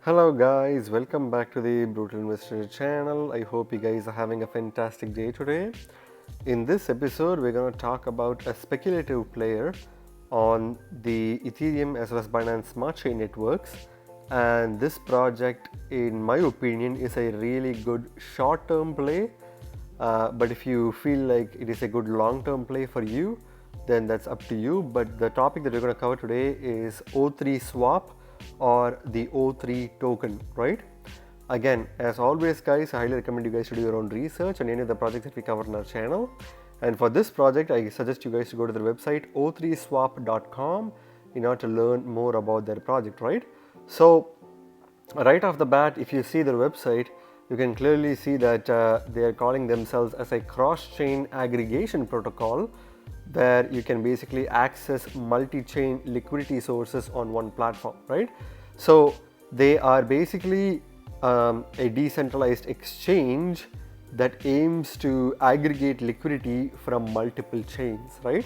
Hello guys, welcome back to the Brutal Investor channel. I hope you guys are having a fantastic day today. In this episode, we're going to talk about a speculative player on the Ethereum as well as Binance Smart Chain networks. And this project, in my opinion, is a really good short-term play. But if you feel like it is a good long-term play for you, then that's up to you. But the topic that we're going to cover today is O3Swap or the O3 token, right? Again, as always guys, I highly recommend you guys to do your own research on any of the projects that we cover on our channel. And for this project, I suggest you guys to go to their website o3swap.com in order to learn more about their project, right? So right off the bat, if you see their website, you can clearly see that they are calling themselves as a cross-chain aggregation protocol, where you can basically access multi-chain liquidity sources on one platform, right? So they are basically a decentralized exchange that aims to aggregate liquidity from multiple chains, right?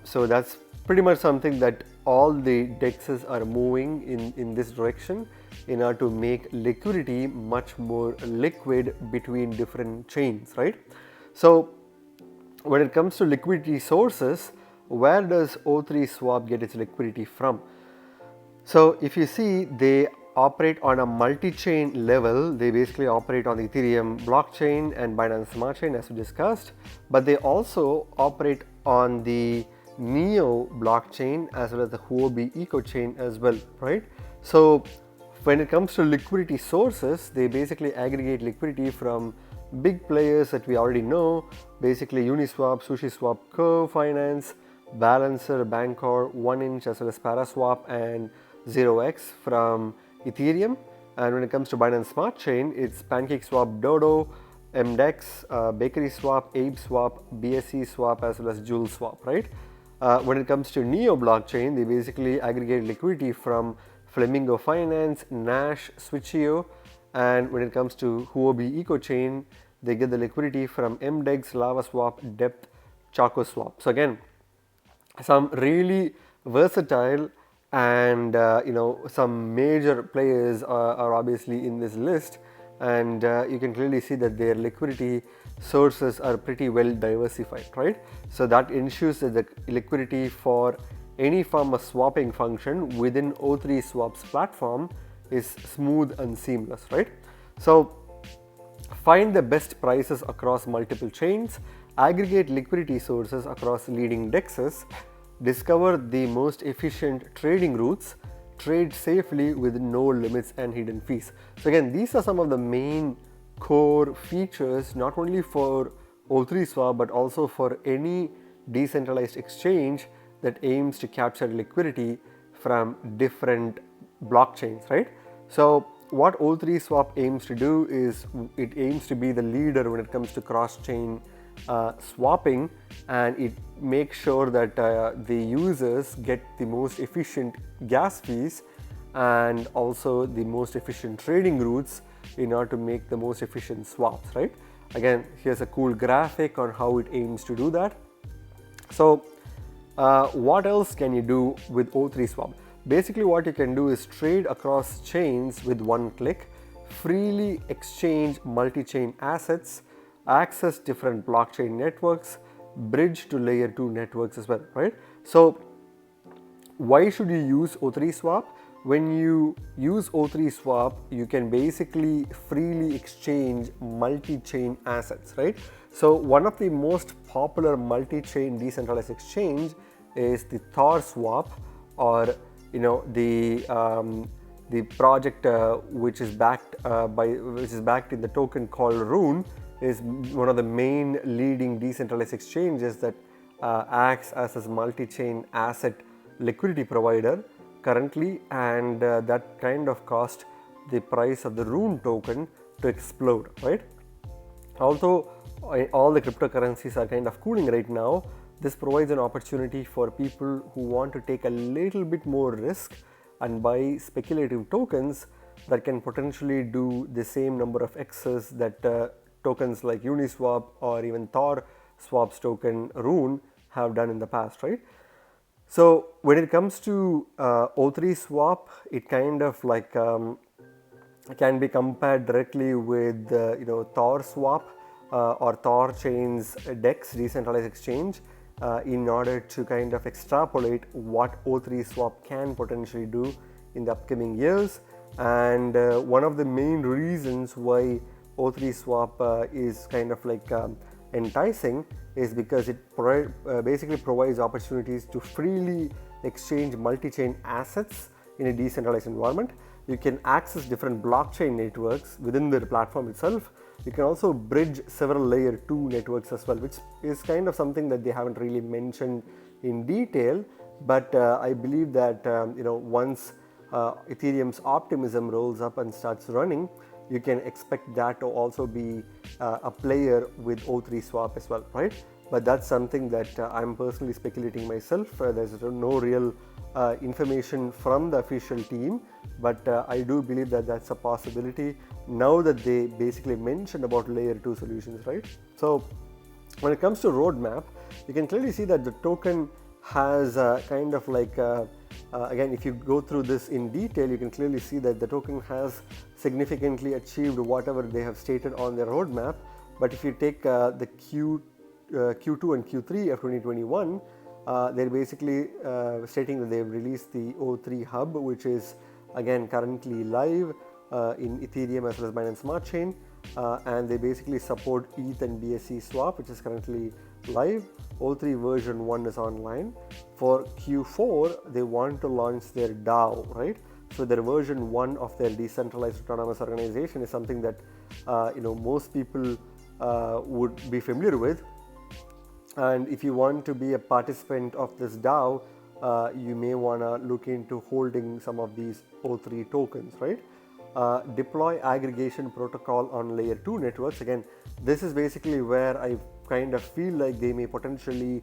So that's pretty much something that all the dexes are moving in this direction in order to make liquidity much more liquid between different chains, right? So when it comes to liquidity sources, where does O3Swap get its liquidity from? So if you see, they operate on a multi-chain level. They basically operate on the Ethereum blockchain and Binance Smart Chain, as we discussed, but they also operate on the Neo blockchain as well as the Huobi eco chain as well, right? So when it comes to liquidity sources, they basically aggregate liquidity from big players that we already know, basically Uniswap, SushiSwap, Curve Finance, Balancer, Bancor, 1inch as well as Paraswap and 0x from Ethereum. And when it comes to Binance Smart Chain, it's PancakeSwap, Dodo, MDEX, BakerySwap, ApeSwap, BSC Swap as well as JewelSwap, right? When it comes to Neo blockchain, they basically aggregate liquidity from Flamingo Finance, Nash, Switcheo, and when it comes to Huobi eco chain, they get the liquidity from MDEX, LavaSwap, Depth, ChocoSwap. So again, some really versatile and some major players are obviously in this list, and you can clearly see that their liquidity sources are pretty well diversified, right? So that ensures that the liquidity for any form of swapping function within O3Swap's platform is smooth and seamless, right? So find the best prices across multiple chains, aggregate liquidity sources across leading dexes, discover the most efficient trading routes, trade safely with no limits and hidden fees. So again, these are some of the main core features, not only for O3Swap but also for any decentralized exchange that aims to capture liquidity from different blockchains, right? So what O3Swap aims to do is it aims to be the leader when it comes to cross-chain swapping, and it makes sure that the users get the most efficient gas fees and also the most efficient trading routes in order to make the most efficient swaps, right? Again, here's a cool graphic on how it aims to do that. So what else can you do with O3Swap? Basically, what you can do is trade across chains with one click, freely exchange multi-chain assets, access different blockchain networks, bridge to layer 2 networks as well, right? So why should you use O3Swap? When you use O3Swap, you can basically freely exchange multi-chain assets, right? So one of the most popular multi-chain decentralized exchange is the Thor swap, or the project which is backed in the token called Rune, is one of the main leading decentralized exchanges that acts as a multi-chain asset liquidity provider currently, and that kind of caused the price of the Rune token to explode, right? Although all the cryptocurrencies are kind of cooling right now, this provides an opportunity for people who want to take a little bit more risk and buy speculative tokens that can potentially do the same number of X's that tokens like Uniswap or even Thor Swap's token Rune have done in the past, right? So when it comes to O3Swap, it kind of like can be compared directly with Tor Swap or Tor Chain's DEX, decentralized exchange, in order to kind of extrapolate what O3Swap can potentially do in the upcoming years. And one of the main reasons why O3Swap is kind of like enticing is because it basically provides opportunities to freely exchange multi-chain assets in a decentralized environment. You can access different blockchain networks within the platform itself. You can also bridge several layer 2 networks as well, which is kind of something that they haven't really mentioned in detail, but I believe that once Ethereum's optimism rolls up and starts running, you can expect that to also be a player with O3Swap as well, right? But that's something that I'm personally speculating myself. There's no real information from the official team, but I do believe that that's a possibility now that they basically mentioned about layer 2 solutions, right? So when it comes to roadmap, you can clearly see that the token has kind of like again, if you go through this in detail, you can clearly see that the token has significantly achieved whatever they have stated on their roadmap. But if you take the Q2 and Q3 of 2021, they're basically stating that they've released the O3 Hub, which is again currently live in Ethereum as well as Binance Smart Chain, and they basically support ETH and BSC swap, which is currently live. O3 version 1 is online. For Q4, they want to launch their DAO, right? So their version 1 of their decentralized autonomous organization is something that most people would be familiar with. And if you want to be a participant of this DAO, you may want to look into holding some of these O3 tokens, right? Deploy aggregation protocol on layer 2 networks. Again, this is basically where I kind of feel like they may potentially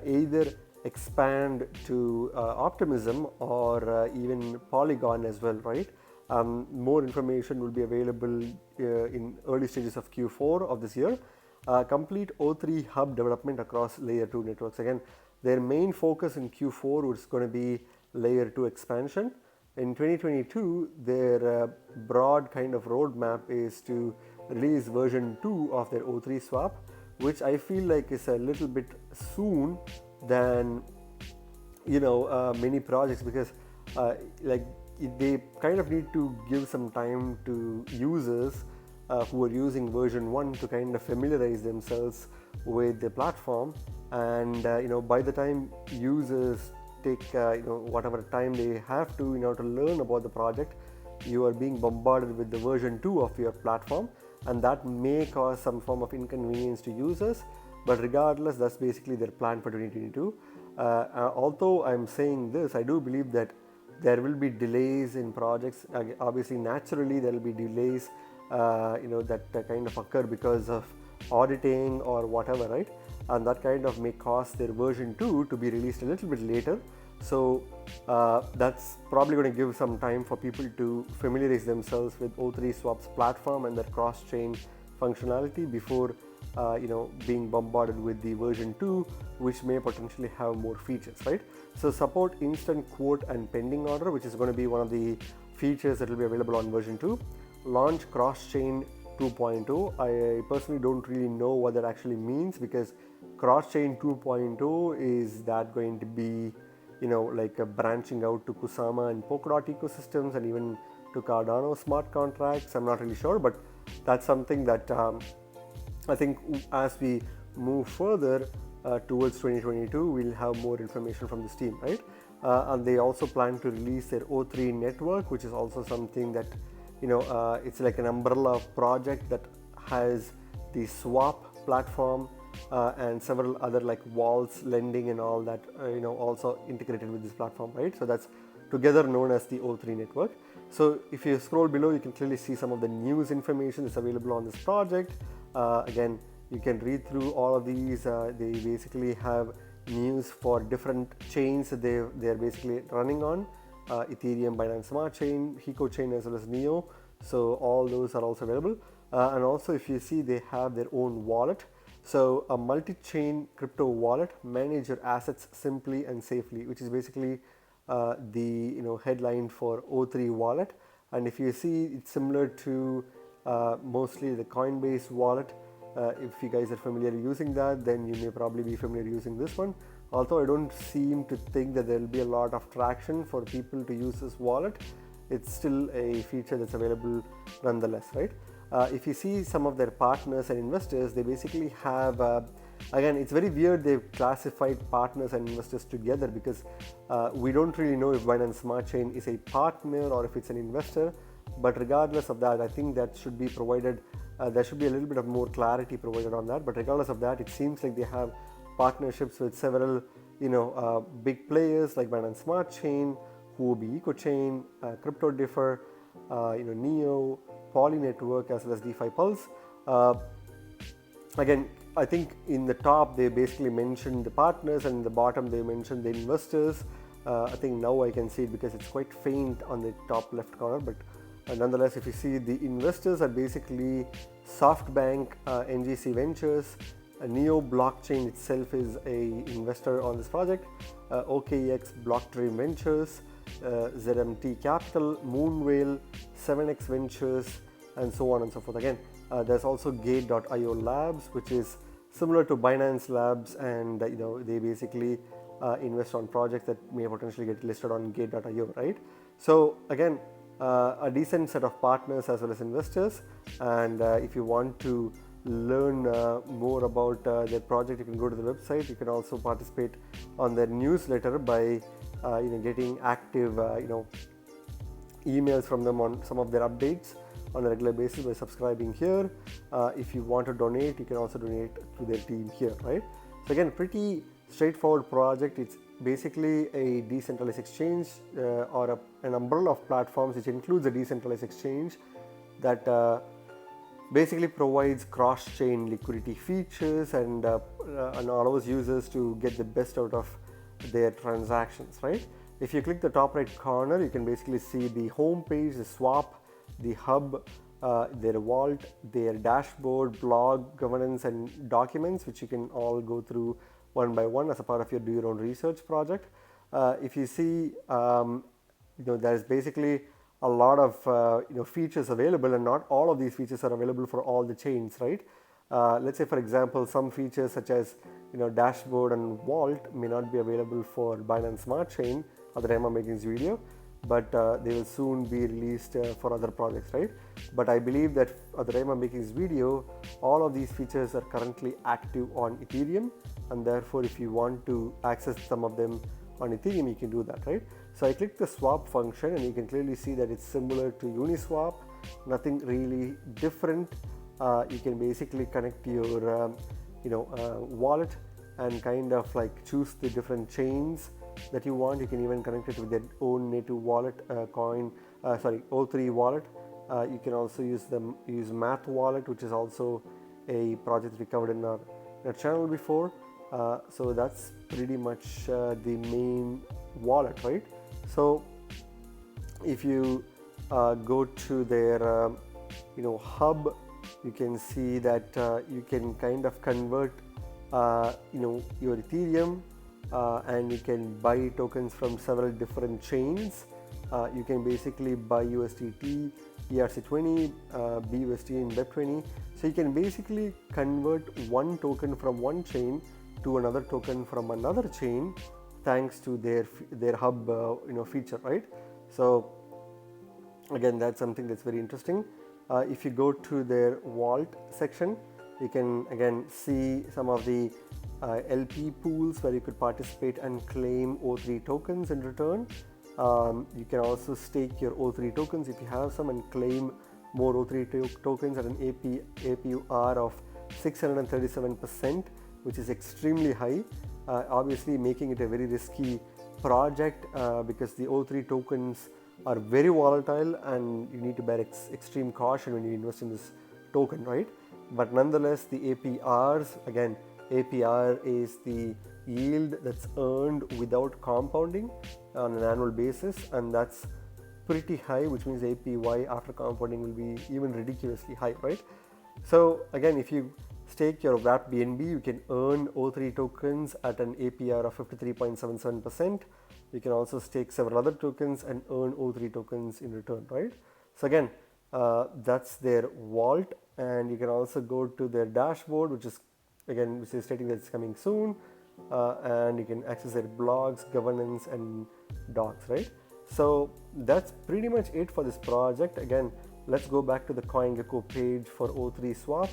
either expand to Optimism or even Polygon as well, right? More information will be available in early stages of Q4 of this year. Complete O3 hub development across layer 2 networks. Again, their main focus in Q4 is going to be layer 2 expansion. In 2022, their broad kind of roadmap is to release version 2 of their O3Swap, which I feel like is a little bit soon than many projects, because they kind of need to give some time to users who are using version 1 to kind of familiarize themselves with the platform. And by the time users take whatever time they have to in order to learn about the project, you are being bombarded with the version 2 of your platform, and that may cause some form of inconvenience to users. But regardless, that's basically their plan for 2022. Although I'm saying this, I do believe that there will be delays in projects. Obviously, naturally, there will be delays that kind of occur because of auditing or whatever, right? And that kind of may cause their version 2 to be released a little bit later. So that's probably going to give some time for people to familiarize themselves with O3Swap's platform and their cross-chain functionality before being bombarded with the version 2, which may potentially have more features, right? So support instant quote and pending order, which is going to be one of the features that will be available on version 2. Launch cross-chain 2.0. I personally don't really know what that actually means, because cross-chain 2.0 is that going to be like a branching out to Kusama and Polkadot ecosystems and even to Cardano smart contracts. I'm not really sure, but that's something that I think as we move further towards 2022, we'll have more information from this team, right? And they also plan to release their O3 network, which is also something that it's like an umbrella project that has the swap platform and several other like wallets, lending and all that also integrated with this platform, right? So that's together known as the O3 network. So if you scroll below, you can clearly see some of the news information that's available on this project. Again, you can read through all of these. They basically have news for different chains that they're basically running on. Ethereum, Binance Smart Chain, Hiko Chain as well as Neo. So all those are also available. And also if you see, they have their own wallet. So a multi-chain crypto wallet, manage your assets simply and safely, which is basically the headline for O3 wallet. And if you see, it's similar to mostly the Coinbase wallet. If you guys are familiar using that, then you may probably be familiar using this one. Although I don't seem to think that there will be a lot of traction for people to use this wallet, it's still a feature that's available nonetheless, right? If you see some of their partners and investors, they basically have, again, it's very weird they've classified partners and investors together, because we don't really know if Binance Smart Chain is a partner or if it's an investor. But regardless of that, I think that should be provided, there should be a little bit of more clarity provided on that. But regardless of that, it seems like they have partnerships with several big players like Binance Smart Chain, Huobi EcoChain, CryptoDiffer, Neo, Poly Network, as well as DeFi Pulse. Again, I think in the top they basically mentioned the partners, and in the bottom they mentioned the investors. I think now I can see it because it's quite faint on the top left corner, but nonetheless, if you see, the investors are basically SoftBank, NGC Ventures, Neo Blockchain itself is a investor on this project, OKX Blockstream Ventures, ZMT Capital, Moonwhale, 7X Ventures, and so on and so forth. Again, there's also Gate.io Labs, which is similar to Binance Labs, and they basically invest on projects that may potentially get listed on Gate.io, right? So again, a decent set of partners as well as investors. And if you want to learn more about their project, you can go to the website. You can also participate on their newsletter by getting active emails from them on some of their updates on a regular basis by subscribing here. If you want to donate, you can also donate to their team here, right? So again, pretty straightforward project. It's basically a decentralized exchange or an umbrella of platforms, which includes a decentralized exchange that basically provides cross-chain liquidity features and allows users to get the best out of their transactions, right? If you click the top right corner, you can basically see the home page, the swap, the hub, their vault, their dashboard, blog, governance, and documents, which you can all go through one by one as a part of your do your own research project. If you see, there's basically a lot of features available, and not all of these features are available for all the chains, right? Let's say, for example, some features such as dashboard and vault may not be available for Binance Smart Chain or the time I'm making this video, but they will soon be released for other projects, right? But I believe that at the time I'm making this video, all of these features are currently active on Ethereum, and therefore if you want to access some of them on Ethereum, you can do that, right? So I click the swap function, and you can clearly see that it's similar to Uniswap, nothing really different. You can basically connect your wallet and kind of like choose the different chains that you want. You can even connect it with their own native wallet, O3 wallet. You can also use Math Wallet, which is also a project we covered in our channel before. So that's pretty much the main wallet, right? So if you go to their hub, you can see that you can kind of convert your Ethereum, and you can buy tokens from several different chains. You can basically buy USDT, ERC20, BUSD, and BEP20. So you can basically convert one token from one chain to another token from another chain, thanks to their hub feature, right? So again, that's something that's very interesting. If you go to their vault section, you can again see some of the LP pools where you could participate and claim O3 tokens in return. You can also stake your O3 tokens if you have some, and claim more O3 tokens at an APR of 637%, which is extremely high, obviously making it a very risky project because the O3 tokens are very volatile, and you need to bear extreme caution when you invest in this token, right? But nonetheless, the APRs, again, APR is the yield that's earned without compounding on an annual basis, and that's pretty high, which means APY after compounding will be even ridiculously high, right? So again, if you stake your wrap BNB, you can earn O3 tokens at an APR of 53.77%. You can also stake several other tokens and earn O3 tokens in return, right? So again, that's their vault, and you can also go to their dashboard, which is stating that it's coming soon, and you can access their blogs, governance, and docs, right? So that's pretty much it for this project. Again, let's go back to the CoinGecko page for O3Swap,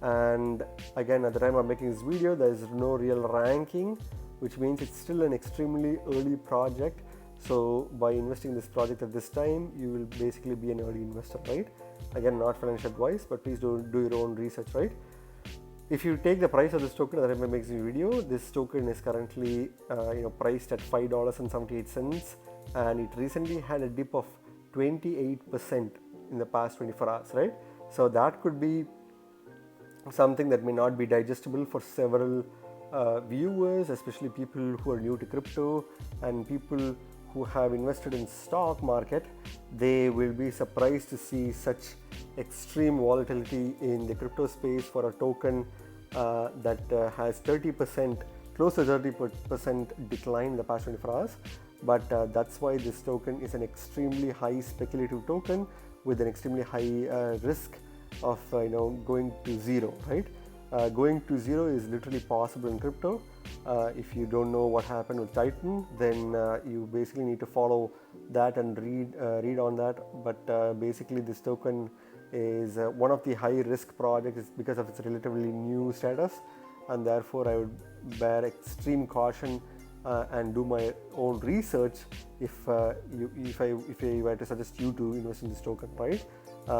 and again, at the time of making this video, there is no real ranking, which means it's still an extremely early project. So by investing in this project at this time, you will basically be an early investor, right? Again, not financial advice, but please do your own research, right? If you take the price of this token at the time of making this video, this token is currently priced at $5.78, and it recently had a dip of 28% in the past 24 hours, right? So that could be something that may not be digestible for several viewers, especially people who are new to crypto and people who have invested in stock market. They will be surprised to see such extreme volatility in the crypto space for a token that has 30%, close to 30% decline in the past 24 hours. But that's why this token is an extremely high speculative token with an extremely high risk of going to zero, right? Going to zero is literally possible in crypto. If you don't know what happened with Titan, then you basically need to follow that and read on that. But basically, this token is one of the high risk projects because of its relatively new status, and therefore I would bear extreme caution and do my own research if I were to suggest you to invest in this token, right?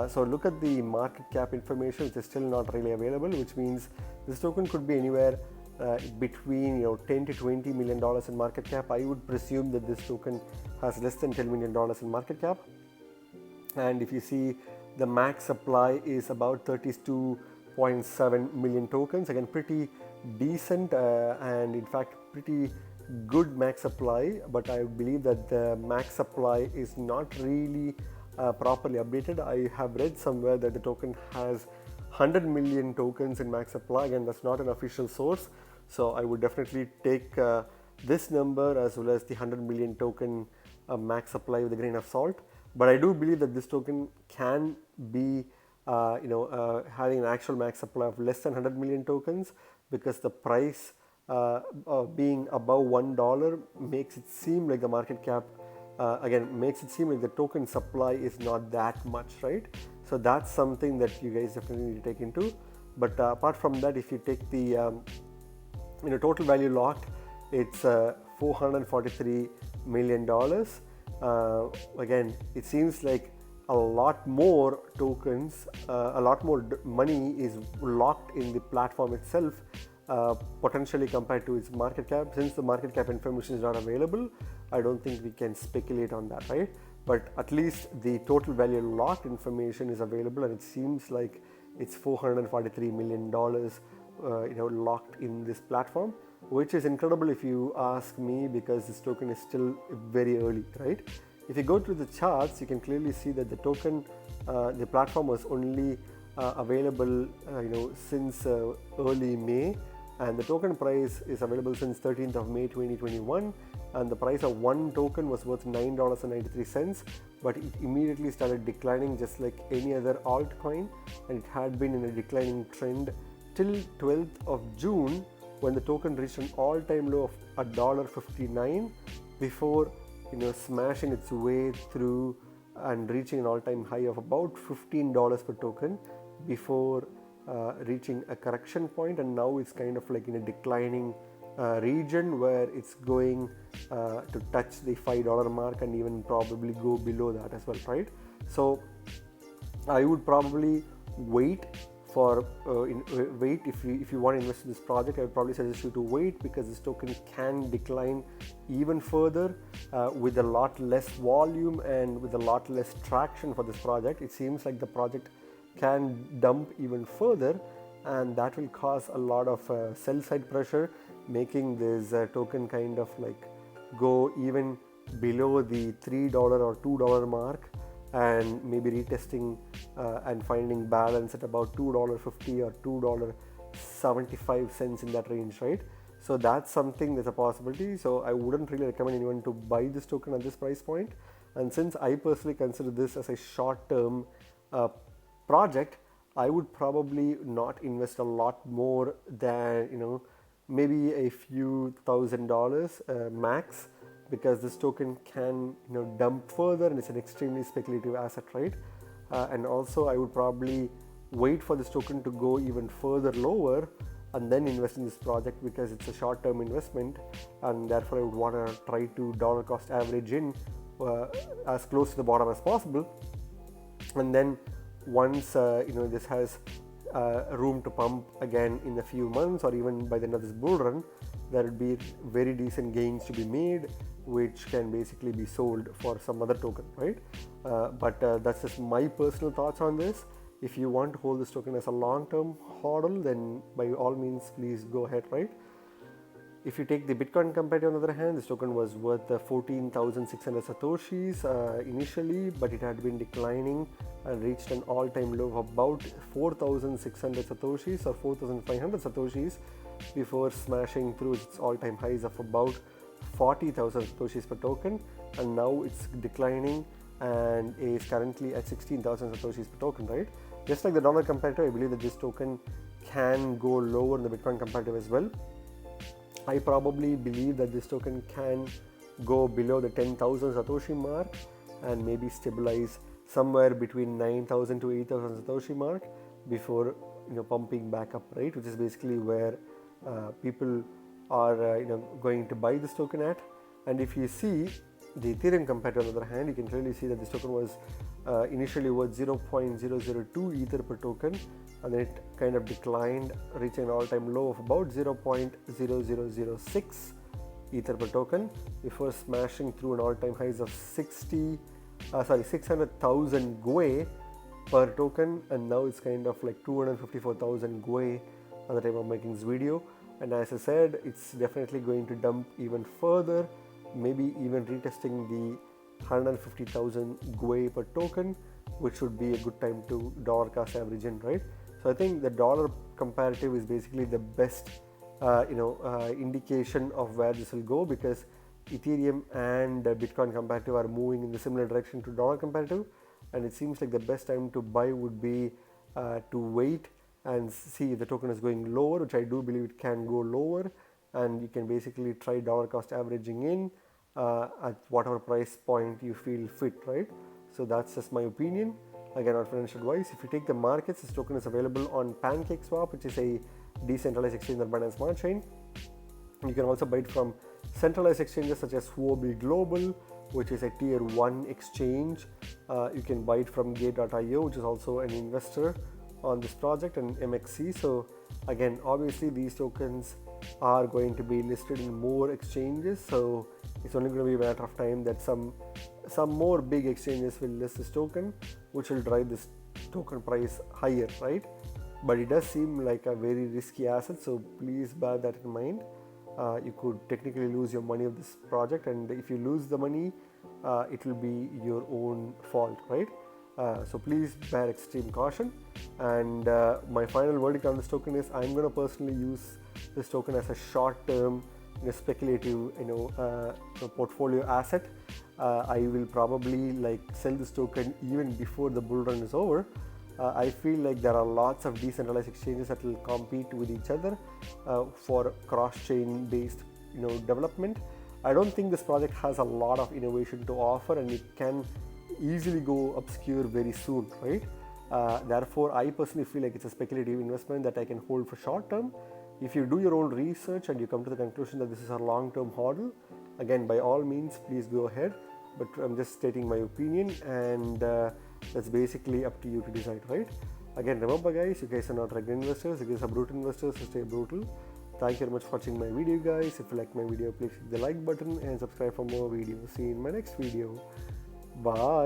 So look at the market cap information, which is still not really available, which means this token could be anywhere between $10 to $20 million in market cap. I would presume that this token has less than $10 million in market cap. And if you see, the max supply is about 32.7 million tokens. Again, pretty decent and in fact pretty good max supply, but I believe that the max supply is not really properly updated. I have read somewhere that the token has 100 million tokens in max supply. Again, that's not an official source, so I would definitely take this number as well as the 100 million token max supply with a grain of salt. But I do believe that this token can be having an actual max supply of less than 100 million tokens, because the price being above $1 makes it seem like the market cap makes it seem like the token supply is not that much, right? So that's something that you guys definitely need to take into. But apart from that, if you take the total value locked, it's $443 million. Again, it seems like a lot more tokens, a lot more money is locked in the platform itself, potentially compared to its market cap. Since the market cap information is not available, I don't think we can speculate on that, right? But at least the total value locked information is available, and it seems like it's $443 million locked in this platform, which is incredible if you ask me, because this token is still very early, right? If you go to the charts, you can clearly see that the token, the platform was only available since early May, and the token price is available since 13th of May 2021, and the price of one token was worth $9.93, but it immediately started declining just like any other altcoin, and it had been in a declining trend till 12th of June, when the token reached an all-time low of $1.59 before smashing its way through and reaching an all-time high of about $15 per token before reaching a correction point, and now it's kind of like in a declining region where it's going to touch the $5 mark and even probably go below that as well, right? So I would probably wait for if you want to invest in this project. I would probably suggest you to wait, because this token can decline even further with a lot less volume and with a lot less traction for this project. It seems like the project can dump even further, and that will cause a lot of sell side pressure, making this token kind of like go even below the $3 or $2 mark, and maybe retesting and finding balance at about $2.50 or 75 cents in that range, right? So that's something that's a possibility. So I wouldn't really recommend anyone to buy this token at this price point. And since I personally consider this as a short-term project, I would probably not invest a lot more than, maybe a few $1,000 max, because this token can, dump further, and it's an extremely speculative asset, right? And also I would probably wait for this token to go even further lower and then invest in this project, because it's a short-term investment, and therefore I would want to try to dollar cost average in as close to the bottom as possible. And then once this has room to pump again in a few months, or even by the end of this bull run, there would be very decent gains to be made, which can basically be sold for some other token, right? But that's just my personal thoughts on this. If you want to hold this token as a long-term hodl, then by all means, please go ahead, right? If you take the Bitcoin comparative, on the other hand, this token was worth 14,600 satoshis initially, but it had been declining and reached an all-time low of about 4,600 satoshis or 4,500 satoshis before smashing through its all-time highs of about 40,000 satoshis per token, and now it's declining and is currently at 16,000 satoshis per token, right? Just like the dollar comparative, I believe that this token can go lower in the Bitcoin comparative as well. I probably believe that this token can go below the 10,000 satoshi mark and maybe stabilize somewhere between 9,000 to 8,000 satoshi mark before pumping back up, right? Which is basically where people are going to buy this token at. And if you see the Ethereum comparative, on the other hand, you can clearly see that this token was initially worth 0.002 Ether per token, and then it kind of declined, reaching an all-time low of about 0.0006 Ether per token before smashing through an all-time highs of 600,000 GUI per token, and now it's kind of like 254,000 GUI at the time of making this video. And as I said, it's definitely going to dump even further, maybe even retesting the 150,000 GUI per token, which would be a good time to dollar cost average in, right? So I think the dollar comparative is basically the best indication of where this will go, because Ethereum and Bitcoin comparative are moving in the similar direction to dollar comparative, and it seems like the best time to buy would be to wait and see if the token is going lower, which I do believe it can go lower, and you can basically try dollar cost averaging in at whatever price point you feel fit, right? So that's just my opinion. Again, not financial advice. If you take the markets, this token is available on PancakeSwap, which is a decentralized exchange on Binance Smart Chain. You can also buy it from centralized exchanges such as Huobi Global, which is a tier 1 exchange. You can buy it from Gate.io, which is also an investor on this project, and MXC. So again, obviously these tokens are going to be listed in more exchanges, so it's only going to be a matter of time that some more big exchanges will list this token, which will drive this token price higher, right? But it does seem like a very risky asset, so please bear that in mind. You could technically lose your money of this project, and if you lose the money, it will be your own fault, right? So please bear extreme caution. And my final verdict on this token is I'm going to personally use this token as a short-term, speculative, portfolio asset. I will probably sell this token even before the bull run is over. I feel like there are lots of decentralized exchanges that will compete with each other for cross-chain based development. I don't think this project has a lot of innovation to offer, and it can easily go obscure very soon, right? Therefore, I personally feel like it's a speculative investment that I can hold for short term. If you do your own research and you come to the conclusion that this is a long-term hodl, again, by all means, please go ahead. But I'm just stating my opinion, and that's basically up to you to decide, right? Again, remember guys, you guys are not regular investors, you guys are brutal investors, so stay brutal. Thank you very much for watching my video, guys. If you like my video, please hit the like button and subscribe for more videos. See you in my next video. Bye.